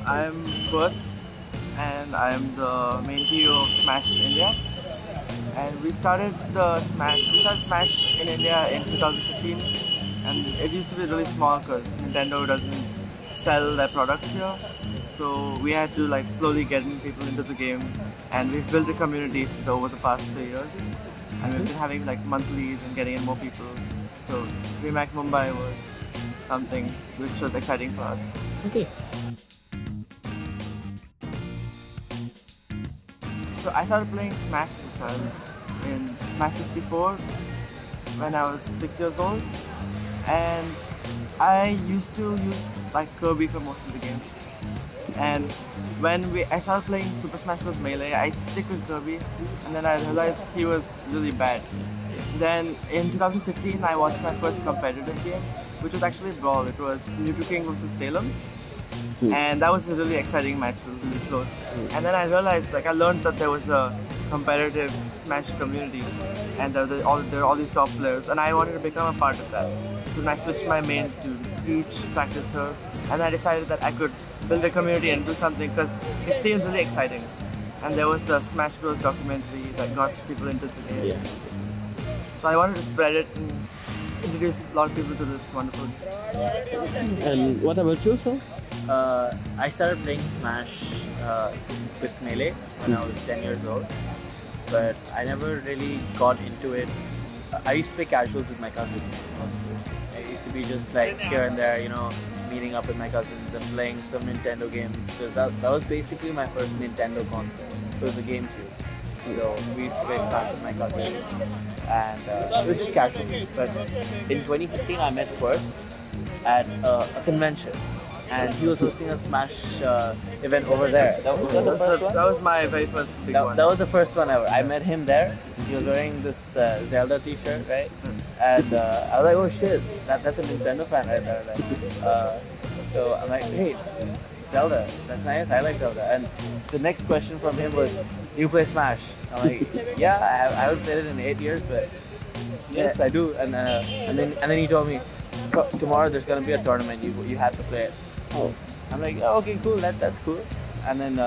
I'm Bert and I'm the main PO of Smash India. And we started Smash in India in 2015, and it used to be really small because Nintendo doesn't sell their products here. So we had to like slowly getting people into the game, and we've built a community over the past 3 years. And we've been having like monthlies and getting in more people. So Dreamhack Mumbaï was something which was exciting for us. Okay. So I started playing Smash as a child in Smash 64 when I was 6 years old, and I used to use like Kirby for most of the game. And when I started playing Super Smash Bros. Melee, I stick with Kirby, and then I realized he was really bad. Then in 2015, I watched my first competitive game, which was actually Brawl. It was Mewtwo King versus Salem. And that was a really exciting match. It was really close. And then I realized, like, I learned that there was a competitive Smash community, and there were all these top players, and I wanted to become a part of that. So then I switched my main to Peach, practiced her, and I decided that I could build a community and do something because it seemed really exciting. And there was the Smash Bros. Documentary that got people into the game. Yeah. So I wanted to spread it and introduce a lot of people to this wonderful game. And what about you, sir? I started playing Smash with Melee when I was 10 years old, but I never really got into it. I used to play casuals with my cousins mostly. I used to be just like here and there, you know, meeting up with my cousins and playing some Nintendo games. Because that was basically my first Nintendo console. It was a GameCube. So we used to play Smash with my cousins, and it was just casual. But in 2015, I met Quirks at a convention, and he was hosting a Smash event over there. That was my very first big one. That was the first one ever. I met him there. He was wearing this Zelda t-shirt, right? And I was like, oh shit, that's a Nintendo fan right there. Like, so I'm like, hey, Zelda, that's nice, I like Zelda. And the next question from him was, do you play Smash? I'm like, yeah, I haven't played it in 8 years, but yes, I do. And then he told me, tomorrow there's gonna be a tournament, you have to play it. Oh, I'm like, oh, okay, cool, that's cool. And then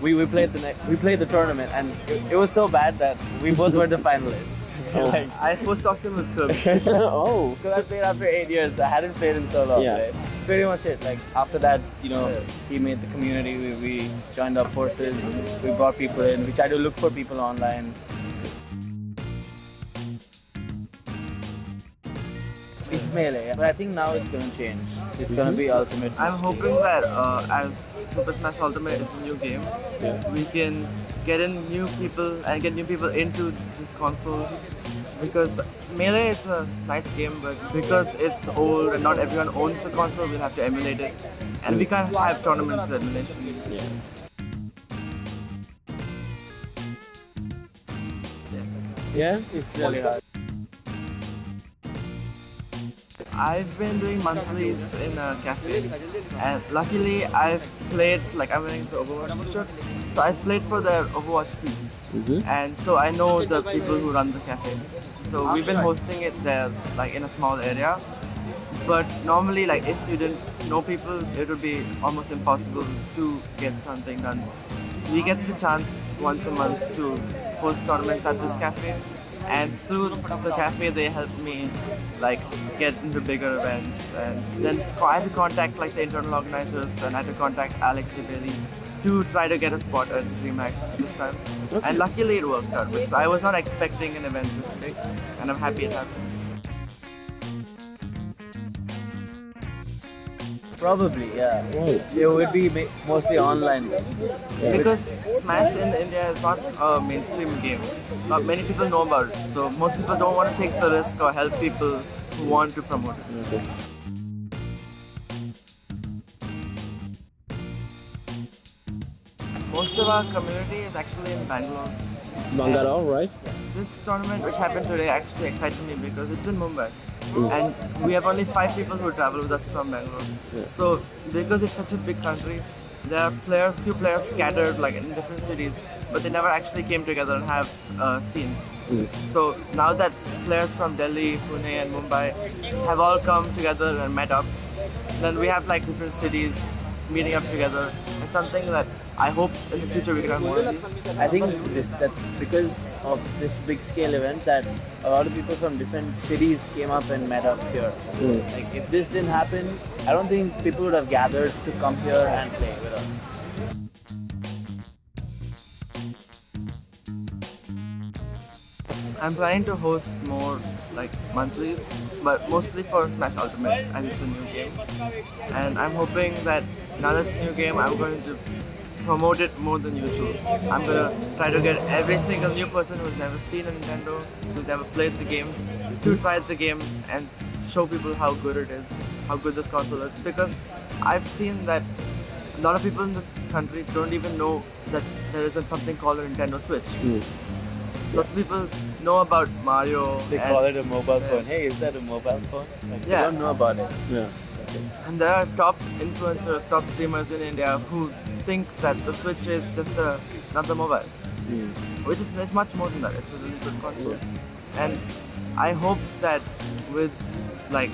we played the tournament, and it was so bad that we both were the finalists. Like, I first talked to him with Kirby. Oh, because I played after 8 years. I hadn't played in so long. Yeah. Right? Pretty much it. Like after that, you know, he made the community. We joined up forces. We brought people in. We tried to look for people online. It's Melee, but I think now it's gonna change. It's gonna be Ultimate. I'm hoping that as Super Smash Ultimate is a new game, we can get in new people and get new people into this console, because Melee is a nice game, but because it's old and not everyone owns the console, we'll have to emulate it, and we can't have tournaments for emulation. Yeah. It's really hard. I've been doing monthlies in a cafe, and luckily I've played, like I'm wearing the Overwatch t-shirt, so I've played for their Overwatch team, and so I know the people who run the cafe. So we've been hosting it there, like in a small area, but normally, like if you didn't know people, it would be almost impossible to get something done. We get the chance once a month to host tournaments at this cafe, and through the cafe they helped me like get into bigger events, and then I had to contact like the internal organizers, and I had to contact Alex Bailey to try to get a spot at Dreamhack this time. And luckily it worked out, because I was not expecting an event this big, and I'm happy it happened. Probably, yeah. It would be mostly online. Because Smash in India is not a mainstream game. Not many people know about it, so most people don't want to take the risk or help people who want to promote it. Most of our community is actually in Bangalore. Bangalore, right? This tournament which happened today actually excited me because it's in Mumbai. and we have only 5 people who travel with us from Bangalore. So because it's such a big country, there are few players scattered like in different cities, but they never actually came together and have a scene. So now that players from Delhi, Pune and Mumbai have all come together and met up, then we have like different cities meeting up together. It's something that I hope in the future we can have more of these. I think that's because of this big scale event that a lot of people from different cities came up and met up here. Like if this didn't happen, I don't think people would have gathered to come here and play with us. I'm planning to host more like monthly, but mostly for Smash Ultimate as it's a new game. And I'm hoping that now that's a new game, I'm going to promote it more than usual. I'm going to try to get every single new person who's never seen a Nintendo, who's never played the game, to try the game and show people how good it is, how good this console is. Because I've seen that a lot of people in this country don't even know that there isn't something called a Nintendo Switch. Lots of people know about Mario. They call it a mobile phone. Hey, is that a mobile phone? Like, they don't know about it. And there are top influencers, top streamers in India who think that the Switch is just another mobile. Which is it's much more than that. It's a really good console. And I hope that with like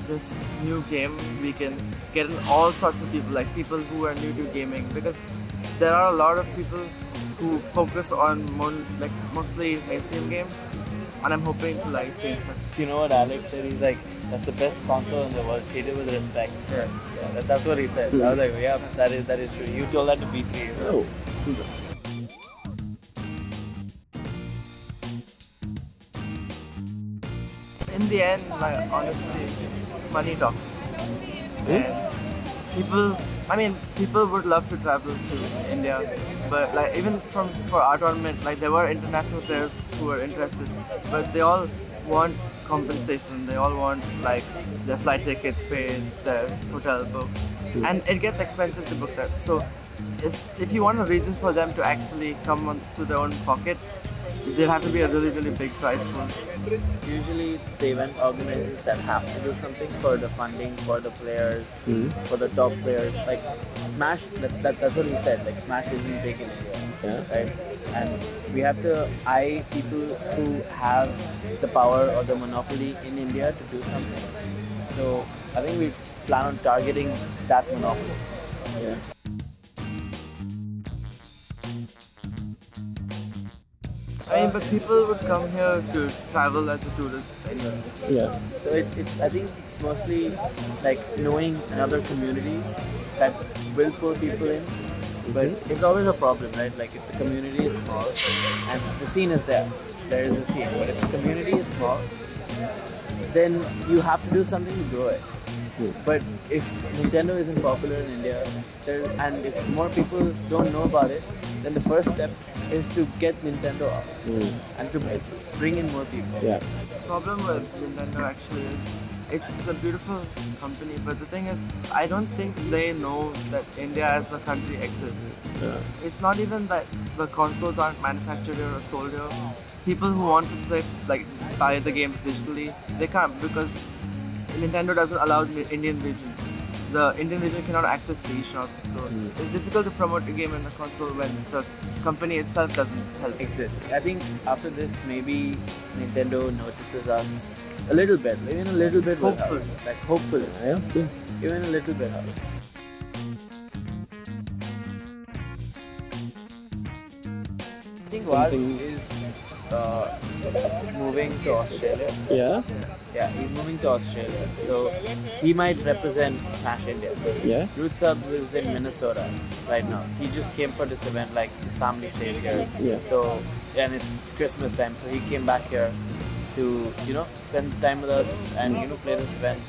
this new game we can get in all sorts of people, like people who are new to gaming, because there are a lot of people who focus on mostly mainstream games, and I'm hoping to like change that. You know what Alex said? He's like, that's the best console in the world. Treat it with respect. That's what he said. I was like, yeah, that is true. You told that to B3. Oh. In the end, like, honestly, money talks. And people would love to travel to India, but like even for our tournament, like there were international players who were interested, but they all want compensation. They all want like their flight tickets paid, their hotel booked, and it gets expensive to book that. So if you want a reason for them to actually come to their own pocket, there'll have to be a really, really big prize pool. Usually the event organizers that have to do something for the funding, for the players, for the top players. Like Smash, that's what he said, like Smash isn't big in India, right? And we have to eye people who have the power or the monopoly in India to do something. So I think we plan on targeting that monopoly. But people would come here to travel as a tourist anyway. So it's I think it's mostly like knowing another community that will pull people in. But it's always a problem, right? Like if the community is small and the scene is there is a scene. But if the community is small, then you have to do something to grow it. But if Nintendo isn't popular in India, and if more people don't know about it, then the first step is to get Nintendo up and to bring in more people. The problem with Nintendo actually is it's a beautiful company, but the thing is, I don't think they know that India as a country exists. It's not even that the consoles aren't manufactured here or sold here. People who want to play, like buy the games digitally, they can't because Nintendo doesn't allow the Indian region. The Indian region cannot access the eShop, so it's difficult to promote a game in a console when the company itself doesn't help exist. I think after this, maybe Nintendo notices us a little bit, even a little bit. Hopefully. Like hopefully, even a little bit. I think Vaz is moving to Australia. Yeah, he's moving to Australia, so he might represent Smash India. Rootsub is in Minnesota right now. He just came for this event, like his family stays here. So, and it's Christmas time, so he came back here to, spend time with us and, play this event.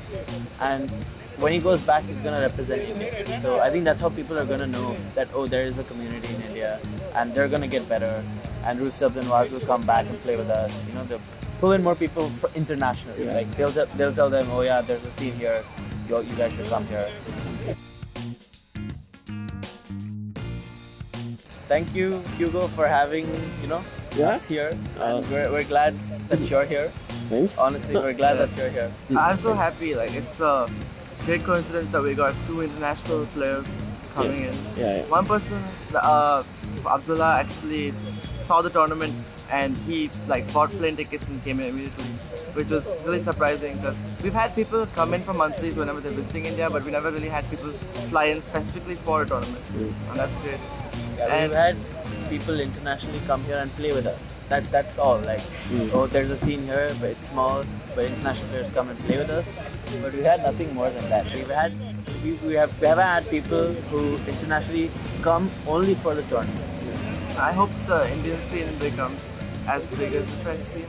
And when he goes back, he's gonna represent India. So I think that's how people are gonna know that, oh, there is a community in India, and they're gonna get better. And Rootsub and Vaz will come back and play with us. They'll pull in more people internationally. Like they'll tell them, oh yeah, there's a scene here. You guys should come here. Thank you, Hugo, for having us here. And we're glad that you're here. Thanks. Honestly, we're glad that you're here. I'm so happy. Like it's a great coincidence that we got 2 international players coming in. Yeah. One person, Abdullah, actually saw the tournament and he like bought plane tickets and came in immediately, which was really surprising because we've had people come in for monthlies whenever they're visiting India, but we never really had people fly in specifically for a tournament, and that's great. Yeah, And we've had people internationally come here and play with us. That's all. Like, oh, there's a scene here, but it's small, but international players come and play with us. But we had nothing more than that. We haven't had people who internationally come only for the tournament. I hope the Indian scene becomes as big as the French scene.